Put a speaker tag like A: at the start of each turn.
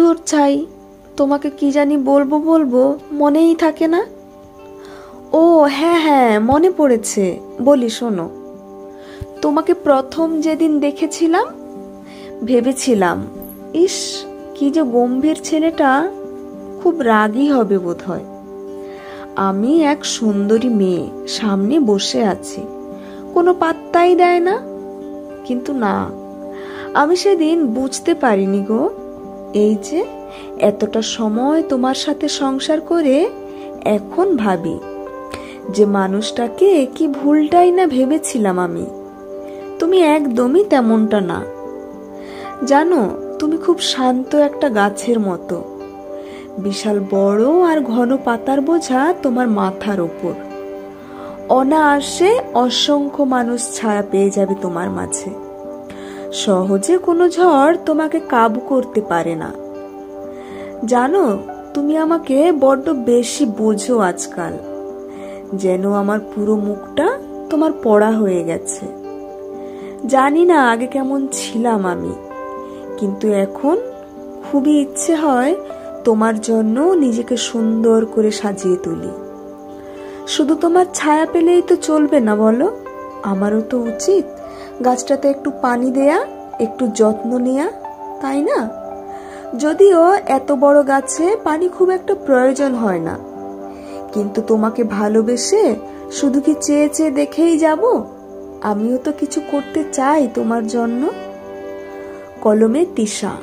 A: ধুর ছাই, তোমাকে কি জানি বলবো বলবো মনেই থাকে না। ও হ্যাঁ হ্যাঁ, মনে পড়েছে, বলি শোনো। তোমাকে প্রথম যেদিন দেখেছিলাম ভেবেছিলাম, ইস কি যে গম্ভীর ছেলেটা, খুব রাগী হবে বোধহয়। আমি এক সুন্দরী মেয়ে সামনে বসে আছি, কোনো পাত্তাই দেয় না। কিন্তু না, আমি সেদিন বুঝতে পারিনি গো, এই যে এতটা সময় তোমার সাথে সংসার করে এখন ভাবি যে মানুষটাকে কি ভুলটাই না ভেবেছিলাম আমি। তুমি একদমই তেমনটা না। জানো, তুমি খুব শান্ত একটা গাছের মতো, বিশাল বড় আর ঘন পাতার বোঝা তোমার মাথার ওপর। অনায়াসে অসংখ্য মানুষ ছায়া পেয়ে যাবে তোমার মাঝে, সহজে কোনো ঝড় তোমাকে কাবু করতে পারে না। জানো, তুমি আমাকে বড্ড বেশি বোঝো আজকাল, যেন আমার পুরো মুখটা তোমার পড়া হয়ে গেছে। জানি না আগে কেমন ছিলাম আমি, কিন্তু এখন খুবই ইচ্ছে হয় তোমার জন্য নিজেকে সুন্দর করে সাজিয়ে তুলি। শুধু তোমার ছায়া পেলেই তো চলবে না বলো, আমারও তো উচিত গাছটাতে একটু পানি দেয়া, একটু যত্ন নেয়া, তাই না? যদিও এত বড় গাছে পানি খুব একটা প্রয়োজন হয় না, কিন্তু তোমাকে ভালোবেসে শুধু কি চেয়ে চেয়ে দেখেই যাব? আমিও তো কিছু করতে চাই তোমার জন্য। কলমে তিশা।